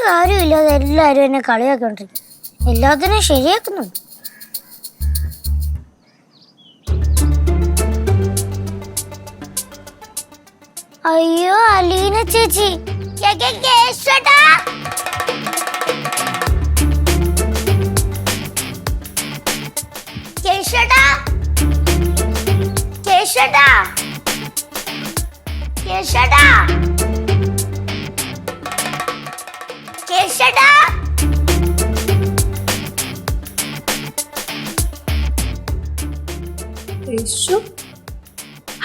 കാര്യമില്ലാതെ എല്ലാരും എന്നെ കളിയാക്കൊണ്ടിരിക്കും. എല്ലാത്തിനും ശരിയാക്കുന്നുണ്ട്. അയ്യോ അലീന ചേച്ചി, കേശുവേട്ടാ കേശുവേട്ടാ കേശുവേട്ടാ കേശുവേട്ടാ കേശുവേട്ടാ.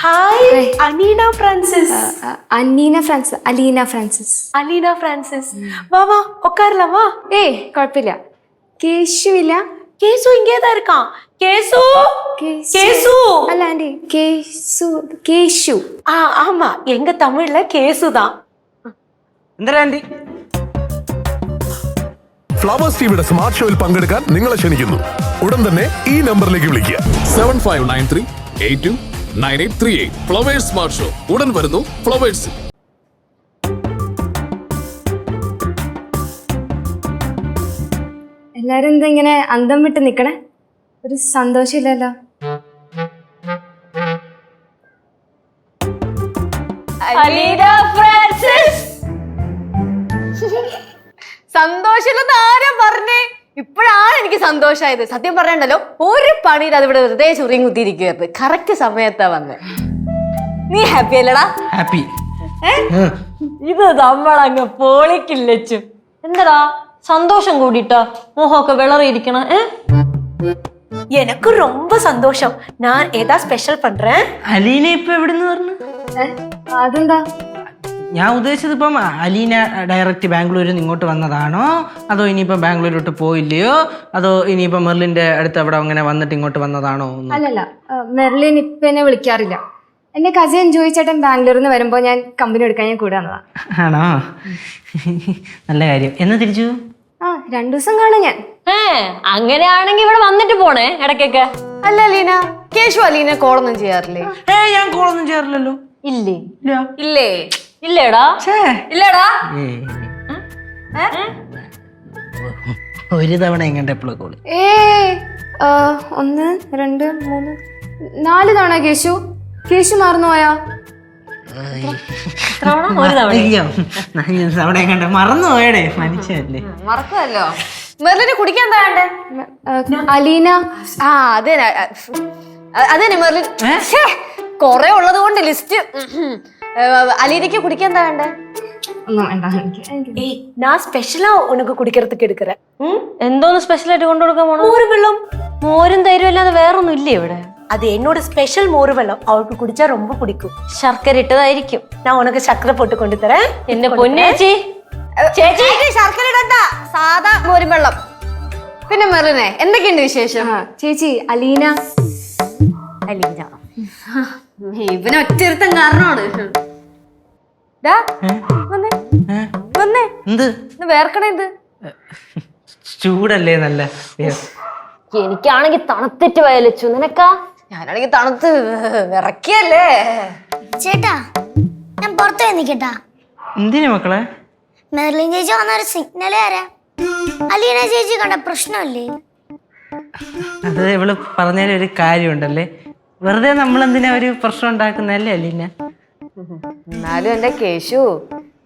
Hi Aneena Francis. Aleena Francis. Aleena Francis. വാ വാ ഉட்காரலாமா? ഏയ് കുഴപ്പമില്ല. കേശുവില്ല. கேசு இங்கே தான் இருக்கான். கேசு கேசு അല്ല ആന്റി, കേശു. ஆமா, எங்க தமிழ்ல கேசு தான். എന്താ ആന്റി? ഫ്ലവേഴ്സ് ടിവിയുടെ സ്മാർട്ട് ഷോയിൽ പങ്കെടുക്കാൻ നിങ്ങളെ ക്ഷണിക്കുന്നു. ഉടൻ തന്നെ ഈ നമ്പറിലേക്ക് വിളിക്കുക. 7593829838. ഫ്ലവേഴ്സ് സ്മാർട്ട് ഷോ ഉടൻ വരുന്നു ഫ്ലവേഴ്സ്. എല്ലാരും എന്താ ഇങ്ങനെ അന്തം വിട്ട് നിക്കണേ? ഒരു സന്തോഷമില്ലല്ലോ. അലീന ഫ്രാൻസിസ്. സന്തോഷമില്ലെന്ന് ആരാ പറഞ്ഞേ? ഇപ്പോഴാണ് എനിക്ക് സന്തോഷമായത്. സത്യം പറയണ്ടല്ലോ, ഒരു പണിയിൽ അത് ഇവിടെ വെറുതെ ചുറിയും കുത്തിയിരിക്കുകയായിരുന്നു. കറക്റ്റ് സമയത്താ വന്നത്. നീ ഹാപ്പി അല്ലടാ? ഹാപ്പി. ഇത് നമ്മളങ്ങ് പൊളിക്കില്ലച്ചു. എന്താടാ സന്തോഷം കൂടിട്ടാ മോഹമൊക്കെ വിളറിയിരിക്കണ? எனக்கு ரொம்ப சந்தோஷம். நான் ஏதா ஸ்பெஷல் பண்றேன். അലീന ഇപ്പൊ എവിടെന്ന് പറഞ്ഞു? അതെന്താ? ഞാൻ ഉദ്ദേശിച്ചത് ഇപ്പം അലീന ഡയറക്റ്റ് ബാംഗ്ലൂരിൽ നിന്ന് ഇങ്ങോട്ട് വന്നതാണോ, അതോ ഇനിയിപ്പം ബാംഗ്ലൂരിലോട്ട് പോയില്ലയോ, അതോ ഇനിയിപ്പം മെർലിന്റെ അടുത്ത് അവിടെ അങ്ങനെ വന്നിട്ട് ഇങ്ങോട്ട് വന്നതാണോ? അല്ലല്ല, മെർലിൻ ഇപ്പൊ എന്നെ വിളിക്കാറില്ല. എന്റെ കസിൻ ജോയി ചേട്ടൻ ബാംഗ്ലൂരിൽ നിന്ന് വരുമ്പോ ഞാൻ കമ്പനി എടുക്കാൻ ഞാൻ കൂടെ വന്നതാ. ആണോ? നല്ല കാര്യം. എന്ന് തിരിച്ചു? 2 ദിവസം കാണും ഞാൻ. അങ്ങനെയാണെങ്കിൽ ഇവിടെ വന്നിട്ട് പോണേ ഇടയ്ക്കൊക്കെ. അല്ല അലീന, കേശു അലീന കോളൊന്നും ചെയ്യാറില്ലേ? ഞാൻ കോളൊന്നും ചെയ്യാറില്ലല്ലോ. ഇല്ലേ? ഇല്ലേ? ഇല്ലേടാ? ഇല്ലേടാ? ഒരു തവണ എങ്ങോട്ട് എപ്പോഴും കോള്? 1 2 3 4 തവണ കേശു മറന്നു പോയാ? തവണ എങ്ങോട്ട് മറന്നു പോയടേ, മനുഷ്യല്ലേ. മറക്കുമല്ലോ. മെർലിന് കുടിക്കാൻ എന്താ വേണ്ടേ? അലീന. അതെ മെർലിൻ. കൊറേ ഉള്ളത് കൊണ്ട് ലിസ്റ്റ്. അലീനക്ക് കുടിക്കാൻ എന്താ വേണ്ടേ? ഞാൻ സ്പെഷ്യലാ ഉനക്ക് കുടിக்கிறதுக்கு എടുക്കറ. എന്തോന്ന് സ്പെഷ്യലായിട്ട് കൊണ്ടുകൊടുക്കാൻ പോണോ? മോര് വെള്ളം. മോരും തൈരും അല്ലാതെ വേറൊന്നും ഇല്ലേ ഇവിടെ? அது என்னோட ஸ்பெஷல் மோர் வெல்லம். அவளுக்கு குடிச்சா ரொம்ப பிடிக்கும். ശർക്കര ഇട്ടതായിരിക്കും. ഞാൻ ഉനക്ക് ശർക്കര പോട്ട് കൊണ്ടുതരാം. എന്റെ പൊന്നേച്ചി. ചേച്ചി ശർക്കര ഇടണ്ട, സാധാ മോരും വെള്ളം. പിന്നെ മെറിനെ എന്തൊക്കെയുണ്ട് വിശേഷം? ചേച്ചി അലീന. ഇവന് ഒറ്റയിരുത്തം കാരണമാണ്. വേർക്കണ എന്ത്? ചൂടല്ലേ? നല്ല. എനിക്കാണെങ്കിൽ തണുത്തിട്ട് വയലച്ചു. നിനക്കാ? ഞാനാണെങ്കിൽ തണുത്ത് വിറക്കിയല്ലേ. ചേട്ടാ ഞാൻ പുറത്തു പോയി നിക്കട്ടാ. എന്തിനാ മക്കളെ? മെർലിൻ ചേച്ചി വന്നൊരു സിഗ്നൽ തരാ. അലീന ചേച്ചി കണ്ട പ്രശ്നമല്ലേ? അത് ഇവള് പറഞ്ഞാലും ഒരു കാര്യമുണ്ടല്ലേ, വെറുതെ നമ്മളെന്തിനാ ഒരു പ്രശ്നം ഉണ്ടാക്കുന്നല്ലേ അലീന? എന്നാലും എന്റെ കേശു,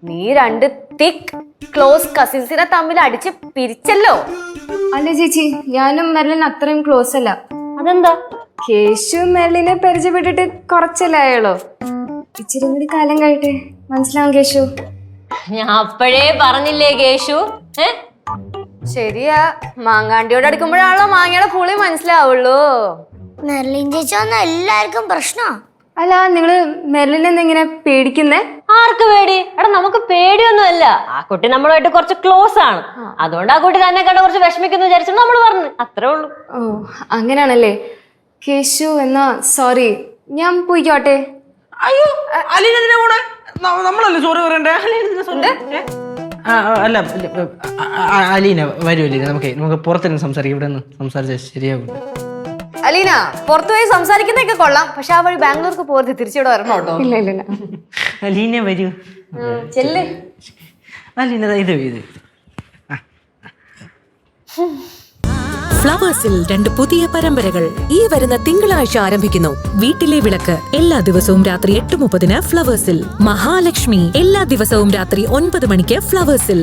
നീ 2 തിക് ക്ലോസ് കസിൻസിനെ തമ്മിൽ അടിച്ച് പിരിച്ചല്ലോ. അല്ല ചേച്ചി, ഞാനും മെർലിൻ അത്രയും ക്ലോസ് അല്ല. അതെന്താ? കേശു മെർലിനെ പരിചയപ്പെട്ടിട്ട് കുറച്ചല്ലേ ആയുള്ളൂ. ഇച്ചിരി കൂടി കാലം കഴിട്ടെ മനസ്സിലാവും കേശു. ഞാൻ അപ്പോഴേ പറഞ്ഞില്ലേ കേശു? ശരിയാ, മാങ്ങാണ്ടിയോട് അടുക്കുമ്പോഴാണല്ലോ മാങ്ങയുടെ പുളി മനസ്സിലാവുള്ളൂ. മെർലിൻ ചേച്ചി വന്ന എല്ലാവർക്കും പ്രശ്നമാ. അല്ല, നിങ്ങള് മെർലിനെ എന്തെങ്ങനെ പേടിക്കുന്നേ? ആർക്ക് പേടി? എടാ നമുക്ക് പേടിയൊന്നും അല്ല. ആ കുട്ടി നമ്മളുമായിട്ട് കുറച്ച് ക്ലോസ് ആണ്. അതുകൊണ്ട് ആ കുട്ടി തന്നെ കണ്ട കുറച്ച് വിഷമിക്കുന്നു വിചാരിച്ചു നമ്മൾ പറഞ്ഞു, അത്രേ ഉള്ളൂ. ഓ അങ്ങനെയാണല്ലേ. കേശു എന്നാ സോറി, ഞാൻ പോയിക്കോട്ടെ. അയ്യോ അലീന എന്തിനാ പോണേ? നമ്മളല്ലേ സോറി പറയണ്ടേ? അല്ല അലീന വരൂ. അലീന നമുക്ക് പുറത്തിരുന്ന് സംസാരിക്കാം. ഇവിടെ നിന്ന് സംസാരിച്ചാൽ ശരിയാവില്ല. അലീന പുറത്തു പോയി സംസാരിക്കുന്നതൊക്കെ കൊള്ളാം, പക്ഷെ ആ വഴി ബാംഗ്ലൂർക്ക് പോരുത്, തിരിച്ചിവിടെ വരണം കേട്ടോ. ഇല്ല. അലീന വരൂ. ചെല്ല്. അലീന ഇത് ഫ്ലവേഴ്സിൽ 2 പുതിയ പരമ്പരകൾ ഈ വരുന്ന തിങ്കളാഴ്ച ആരംഭിക്കുന്നു. വീട്ടിലെ വിളക്ക് എല്ലാ ദിവസവും രാത്രി 8:30 ഫ്ലവേഴ്സിൽ. മഹാലക്ഷ്മി എല്ലാ ദിവസവും രാത്രി 9 മണിക്ക് ഫ്ലവേഴ്സിൽ.